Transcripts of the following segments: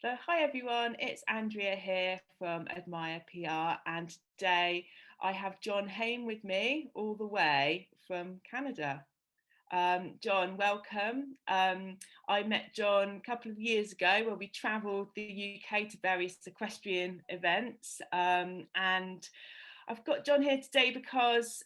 So, hi everyone, it's Andrea here from Admire PR, and today I have John Haime with me, all the way from Canada. John, welcome. I met John a couple of years ago where we travelled the UK to various equestrian events, and I've got John here today because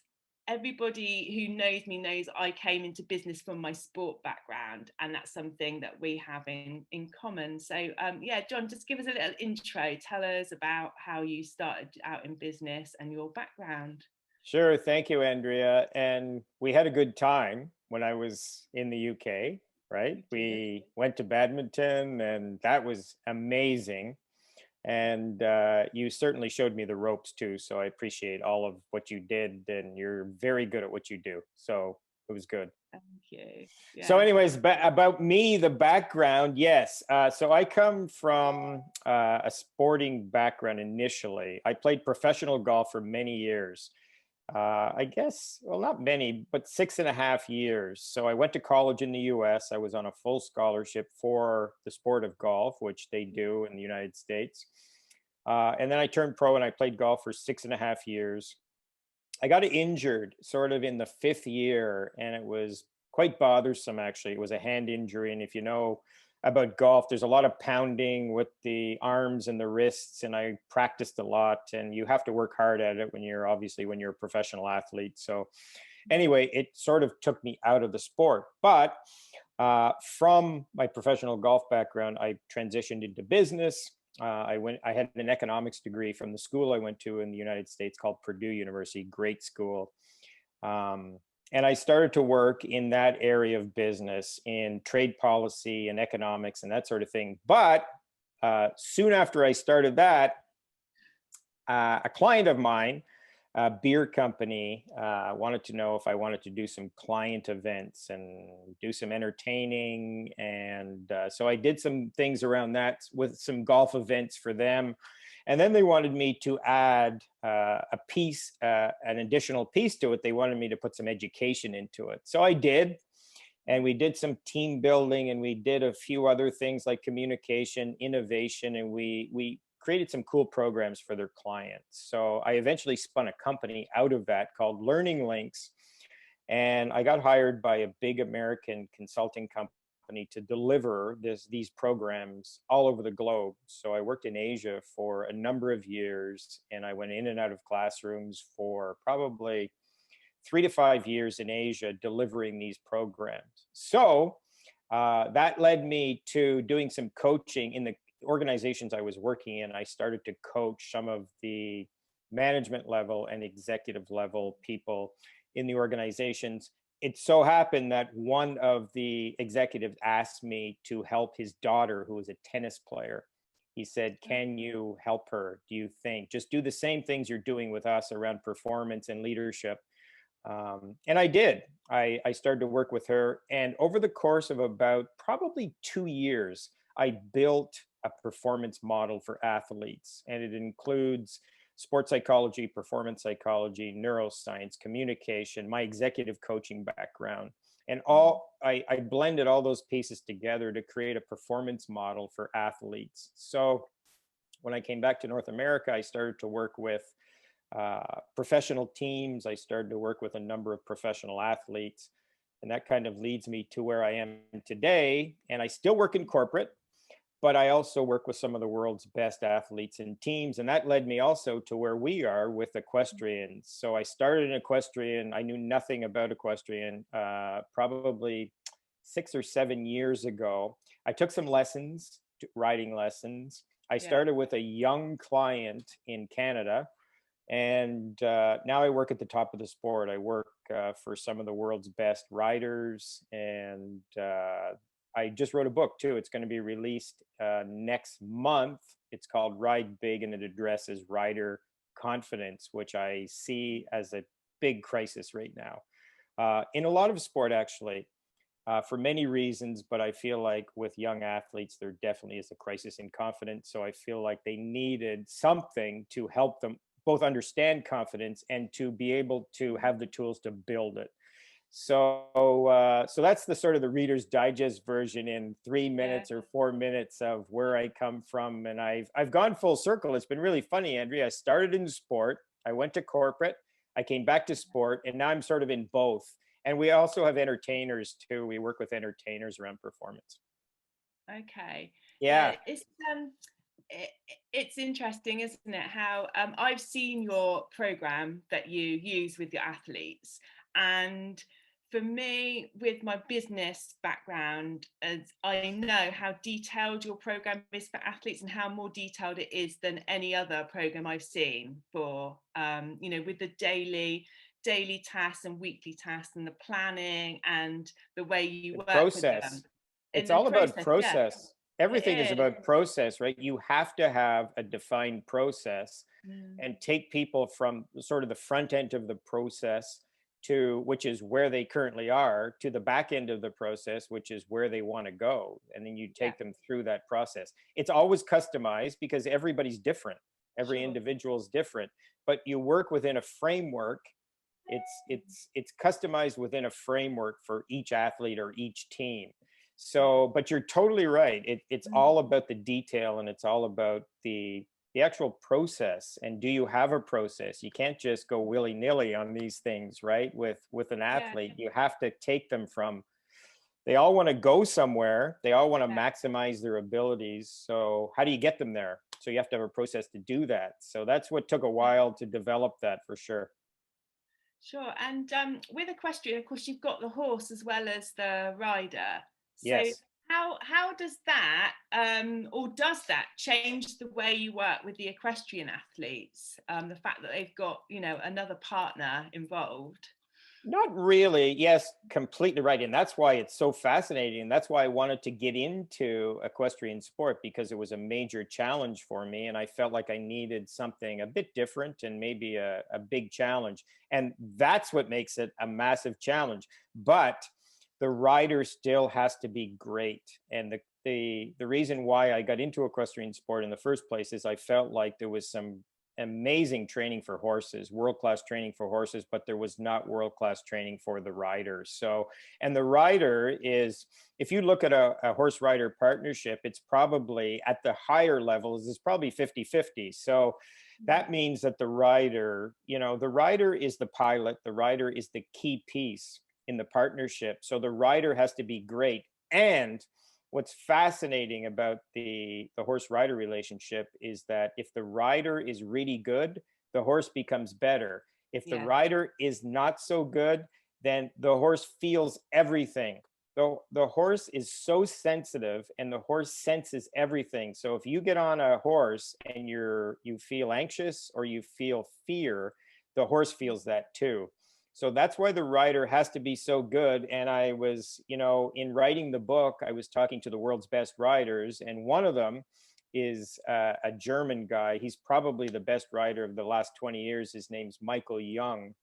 everybody who knows me knows I came into business from my sport background, and that's something that we have in common. So, yeah, John, just give us a little intro. Tell us about how you started out in business and your background. Sure. Thank you, Andrea. And we had a good time when I was in the UK, right? We did. We went to badminton and that was amazing. And you certainly showed me the ropes too. So I appreciate all of what you did. And you're very good at what you do. So it was good. Thank you. So, Yeah. anyways, about me, the background, yes. So I come from a sporting background initially. I played professional golf for many years. I guess, well, not many, but 6.5 years. So I went to college in the US. I was on a full scholarship for the sport of golf, which they do in the United States. And then I turned pro and I played golf for 6.5 years. I got injured sort of in the fifth year, and it was quite bothersome, actually. It was a hand injury. And if you know about golf, there's a lot of pounding with the arms and the wrists, and I practiced a lot. And you have to work hard at it when you're obviously when you're a professional athlete. So, anyway, it sort of took me out of the sport. But from my professional golf background, I transitioned into business. I had an economics degree from the school I went to in the United States called Purdue University, great school. Um, and I started to work in that area of business in trade policy and economics and that sort of thing. But soon after I started that, a client of mine, a beer company, wanted to know if I wanted to do some client events and do some entertaining. And so I did some things around that with some golf events for them. And then they wanted me to add a piece, an additional piece to it. They wanted me to put some education into it. So I did. And we did some team building and we did a few other things like communication, innovation, and we created some cool programs for their clients. So I eventually spun a company out of that called Learning Links. And I got hired by a big American consulting company to deliver these programs all over the globe. So I worked in Asia for a number of years, and I went in and out of classrooms for probably 3 to 5 years in Asia delivering these programs. So that led me to doing some coaching in the organizations I was working in. I started to coach some of the management level and executive level people in the organizations. It so happened that one of the executives asked me to help his daughter, who was a tennis player. He said, "Can you help her? Do you think? Just do the same things you're doing with us around performance and leadership." And I did. I started to work with her. And over the course of about probably 2 years, I built a performance model for athletes. And it includes sports psychology, performance psychology, neuroscience, communication, my executive coaching background. And I blended all those pieces together to create a performance model for athletes. So when I came back to North America, I started to work with professional teams. I started to work with a number of professional athletes. And that kind of leads me to where I am today. And I still work in corporate, but I also work with some of the world's best athletes and teams. And that led me also to where we are with equestrians. So I started in equestrian. I knew nothing about equestrian probably 6 or 7 years ago. I took some lessons, riding lessons. I Yeah. started with a young client in Canada, and now I work at the top of the sport. I work for some of the world's best riders. And I just wrote a book too. It's going to be released next month. It's called Ride Big, and it addresses rider confidence, which I see as a big crisis right now in a lot of sport, actually. For many reasons, but I feel like with young athletes, there definitely is a crisis in confidence. So I feel like they needed something to help them both understand confidence and to be able to have the tools to build it. So that's the sort of the Reader's Digest version in three Yeah. minutes or 4 minutes of where I come from. And I've gone full circle. It's been really funny, Andrea. I started in sport, I went to corporate, I came back to sport, and now I'm sort of in both. And we also have entertainers too. We work with entertainers around performance. Okay. Yeah, Yeah. it, it's interesting, isn't it? How I've seen your program that you use with your athletes, and for me, with my business background, as I know how detailed your program is for athletes and how more detailed it is than any other program I've seen for, with the daily tasks and weekly tasks and the planning and the way you The work with them process. in It's the all about process. Yeah, process. Everything is it is. about process, right? You have to have a defined process Mm, and take people from sort of the front end of the process to which is where they currently are to the back end of the process, which is where they want to go. And then you yeah, take them through that process. It's always customized because everybody's different. Every sure. individual is different, but you work within a framework. It's customized within a framework for each athlete or each team. Yeah. So but you're totally right, it's Mm, all about the detail, and it's all about the actual process. And do you have a process? You can't just go willy-nilly on these things, right? With an yeah, athlete, you have to take them from, they all want to go somewhere, they all want to yeah, maximize their abilities, so how do you get them there? So you have to have a process to do that. So that's what took a yeah. while to develop that, for sure. Sure. And with equestrian, of course, you've got the horse as well as the rider. So Yes. how does that or does that change the way you work with the equestrian athletes? The fact that they've got, another partner involved. Not really. Yes, completely right. And that's why it's so fascinating. And that's why I wanted to get into equestrian sport, because it was a major challenge for me. And I felt like I needed something a bit different and maybe a big challenge. And that's what makes it a massive challenge. But the rider still has to be great. And the reason why I got into equestrian sport in the first place is I felt like there was some amazing training for horses, world class training for horses, but there was not world class training for the rider. So, and the rider is, if you look at a horse rider partnership, it's probably at the higher levels, it's probably 50-50. So that means that the rider, the rider is the pilot, the rider is the key piece in the partnership. So the rider has to be great. And what's fascinating about the horse rider relationship is that if the rider is really good, the horse becomes better. If the Yeah. rider is not so good, then the horse feels everything. The horse is so sensitive, and the horse senses everything. So if you get on a horse and you feel anxious or you feel fear, the horse feels that too. So that's why the writer has to be so good. And I was, in writing the book, I was talking to the world's best writers, and one of them is a German guy. He's probably the best writer of the last 20 years. His name's Michael Young.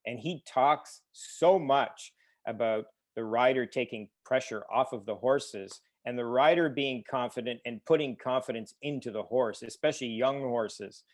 And he talks so much about the rider taking pressure off of the horses and the rider being confident and putting confidence into the horse, especially young horses.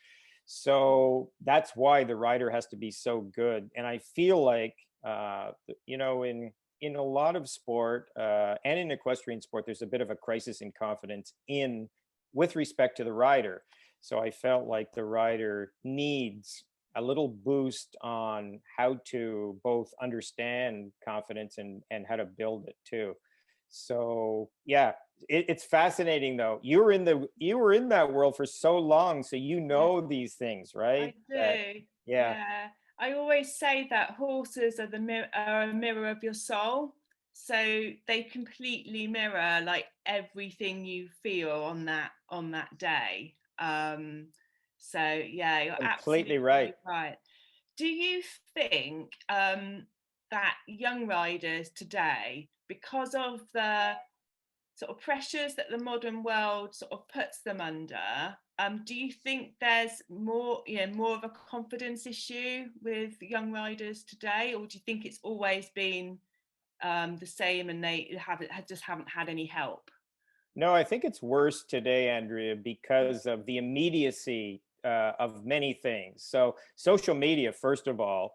So that's why the rider has to be so good. And I feel like, in a lot of sport and in equestrian sport, there's a bit of a crisis in confidence in with respect to the rider. So I felt like the rider needs a little boost on how to both understand confidence and how to build it too. So yeah, it's fascinating though. You were in that world for so long, so you Yeah, know these things, right? I do. Yeah, Yeah. I always say that horses are a mirror of your soul. So they completely mirror like everything you feel on that day. So yeah, you're completely right. absolutely right. Do you think that young riders today, because of the sort of pressures that the modern world sort of puts them under, do you think there's more of a confidence issue with young riders today, or do you think it's always been the same and they just haven't had any help? No, I think it's worse today, Andrea, because of the immediacy of many things. So social media, first of all,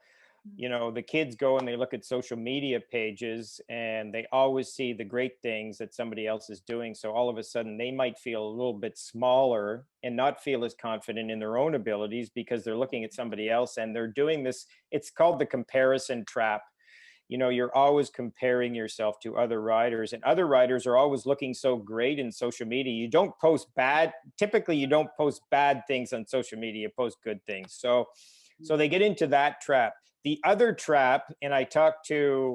You know, the kids go and they look at social media pages and they always see the great things that somebody else is doing. So all of a sudden they might feel a little bit smaller and not feel as confident in their own abilities because they're looking at somebody else and they're doing this. It's called the comparison trap. You know, you're always comparing yourself to other riders, and other riders are always looking so great in social media. You don't post bad, typically you don't post bad things on social media, you post good things. So they get into that trap. The other trap, and I talked to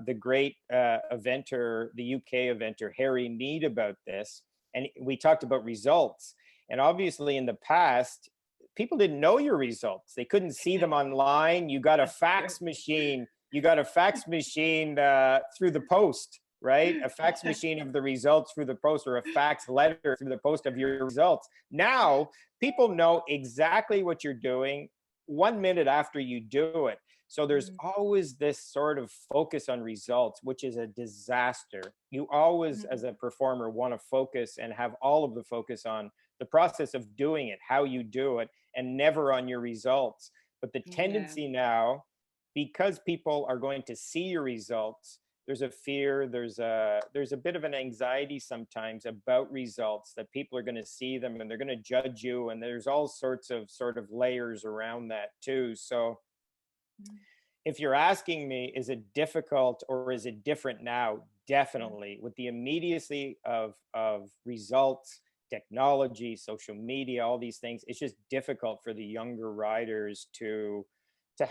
the great eventer, the UK eventer, Harry Mead, about this, and we talked about results. And obviously in the past, people didn't know your results. They couldn't see them online. You got a fax machine. You got a fax machine through the post, right? A fax machine of the results through the post, or a fax letter through the post of your results. Now, people know exactly what you're doing 1 minute after you do it. So there's always this sort of focus on results, which is a disaster. You always, as a performer, want to focus and have all of the focus on the process of doing it, how you do it, and never on your results. But the tendency now, because people are going to see your results, there's a fear, there's a bit of an anxiety sometimes about results, that people are going to see them and they're going to judge you, and there's all sorts of sort of layers around that too. So if you're asking me, is it difficult or is it different now? Definitely. With the immediacy of results, technology, social media, all these things, it's just difficult for the younger riders to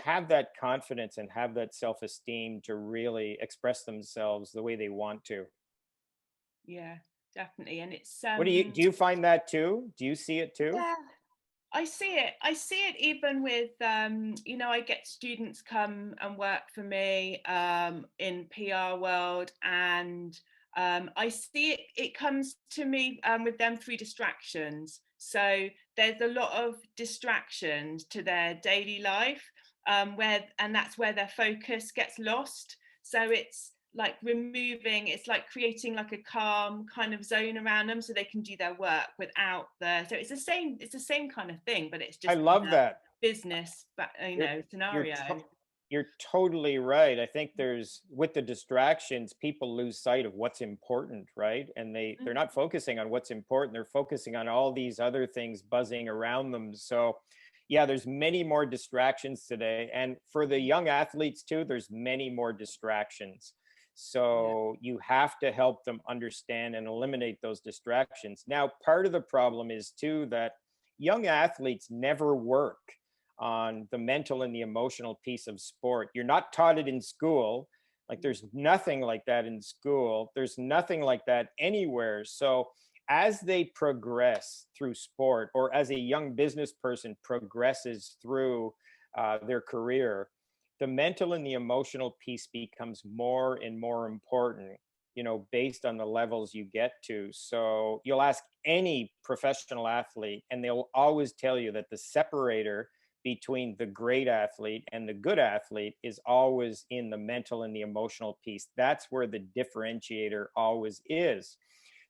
have that confidence and have that self-esteem to really express themselves the way they want to. Yeah, definitely. And it's What do you find that too? Do you see it too? yeah, I see it. I see it even with you know, I get students come and work for me in PR world, and I see it. It comes to me with them through distractions. So there's a lot of distractions to their daily life, and that's where their focus gets lost. So it's like it's like creating like a calm kind of zone around them so they can do their work without so it's the same kind of thing, but it's I just in love a that. business You're you're scenario. you're totally right. I think there's, with the distractions, people lose sight of what's important, right? And they're not focusing on what's important. They're focusing on all these other things buzzing around them. So yeah, there's many more distractions today. And for the young athletes too, there's many more distractions. Yeah. So you have to help them understand and eliminate those distractions. Now, part of the problem is too that young athletes never work on the mental and the emotional piece of sport. You're not taught it in school. Like, there's nothing like that in school. There's nothing like that anywhere. So as they progress through sport, or as a young business person progresses through their career, the mental and the emotional piece becomes more and more important, you know, based on the levels you get to. So you'll ask any professional athlete and they'll always tell you that the separator between the great athlete and the good athlete is always in the mental and the emotional piece. That's where the differentiator always is.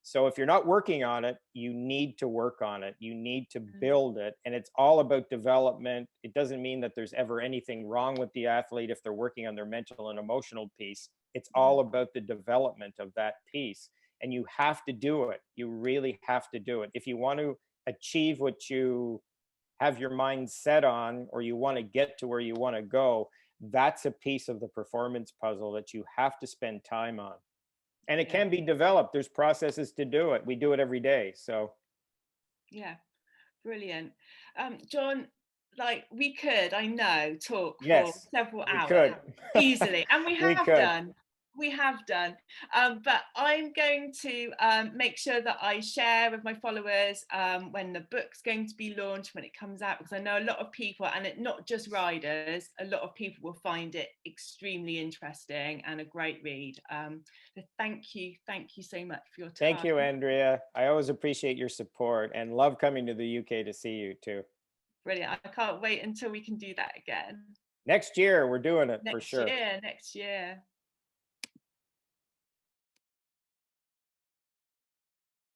So if you're not working on it, you need to work on it. You need to build it. And it's all about development. It doesn't mean that there's ever anything wrong with the athlete if they're working on their mental and emotional piece. It's all about the development of that piece. And you have to do it. You really have to do it. If you want to achieve what you have your mind set on, or you want to get to where you want to go, that's a piece of the performance puzzle that you have to spend time on. And it Yeah. can be developed. There's processes to do it. We do it every day. So Yeah. Brilliant. John, like we could, I know, talk for yes, several we hours could. easily, and we We have could. done. We have done. But I'm going to make sure that I share with my followers when the book's going to be launched, when it comes out, because I know a lot of people, and not just riders, a lot of people will find it extremely interesting and a great read. So thank you so much for your Thank time. you, Andrea. I always appreciate your support and love coming to the UK to see you too. Brilliant. I can't wait until we can do that again. Next year, we're doing it for sure. Next year.